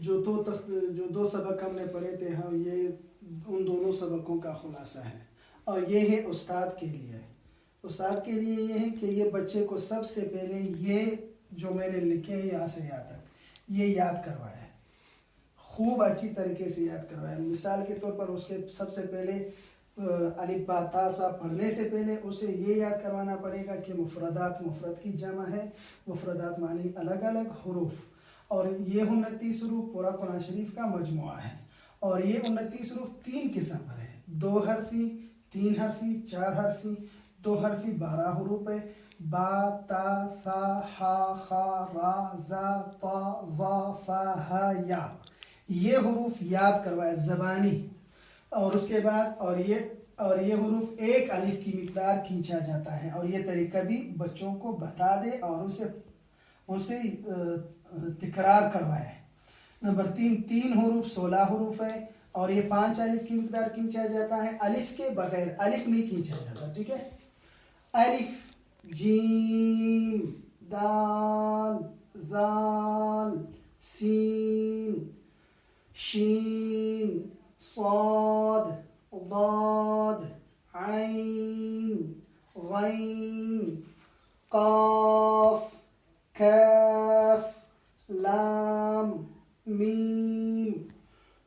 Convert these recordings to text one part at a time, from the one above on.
جو دو سبق ہم نے پڑھے تھے یہ ان دونوں سبقوں کا خلاصہ ہے، اور یہ ہے استاد کے لیے یہ ہے کہ یہ بچے کو سب سے پہلے یہ جو میں نے لکھے ہیں یہاں سے یہاں تک یہ یاد کروائے، خوب اچھی طریقے سے یاد کروائے۔ مثال کے طور پر اس کے سب سے پہلے الف با تا سا پڑھنے سے پہلے اسے یہ یاد کروانا پڑے گا کہ مفردات مفرد کی جمع ہے، مفردات معنی الگ الگ حروف، اور یہ 29 حروف پورا قرآن شریف کا مجموعہ ہے، اور یہ 29 حروف 3 قسم پر ہے، 2 حرفی، 3 حرفی، 4 حرفی۔ 2 حرفی 12 حروف ہے، با تا ثا ہا خا را زا طا ظا فا ہا یا، یہ حروف یاد کروائے زبانی، اور اس کے بعد اور یہ حروف ایک الف کی مقدار کھینچا جاتا ہے، اور یہ طریقہ بھی بچوں کو بتا دے اور اسے تکرار کروائے۔ نمبر 3 حروف 16 حروف ہے، اور یہ 5 الف کی مقدار کھینچا جاتا ہے، الف کے بغیر الف نہیں کھینچا جاتا، ٹھیک ہے؟ الف، جیم، دال، ذال، سین، شین، صاد، ضاد، عین، غین، قاف، کاف، لام، میم،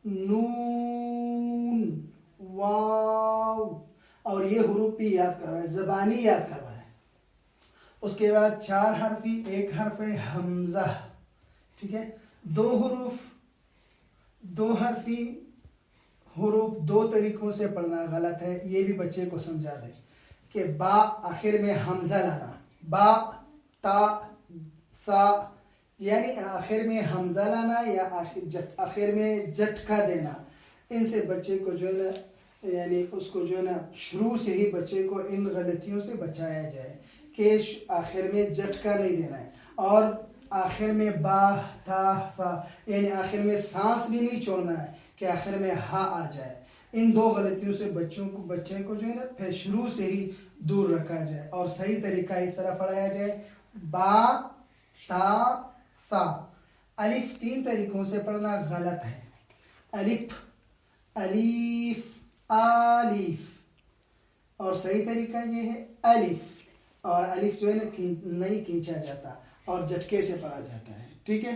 نون، واو، اور یہ حروف بھی یاد کروائے، زبانی یاد کروائے۔ اس کے بعد 4 حرفی، 1 حرف حمزہ، ٹھیک ہے؟ 2 حرفی حروف 2 طریقوں سے پڑھنا غلط ہے، یہ بھی بچے کو سمجھا دے کہ با آخر میں حمزہ لانا، با تا سا، یعنی آخر میں حمزہ لانا یا آخر میں جھٹکا دینا، ان سے بچے کو جو ہے نا، یعنی اس کو جو ہے نا شروع سے ہی بچے کو ان غلطیوں سے بچایا جائے کہ آخر میں جھٹکا نہیں دینا ہے، اور آخر میں با تا سا، یعنی آخر میں سانس بھی نہیں چھوڑنا ہے کہ آخر میں ہا آ جائے۔ ان 2 غلطیوں سے بچے کو جو ہے نا پھر شروع سے ہی دور رکھا جائے، اور صحیح طریقہ اس طرح پڑھایا جائے، با تا سا۔ الف 3 طریقوں سے پڑھنا غلط ہے، الف، الیف، آلیف، اور صحیح طریقہ یہ ہے الف، اور الف جو ہے نا نہیں کھینچا جاتا اور جھٹکے سے پڑھا جاتا ہے، ٹھیک ہے؟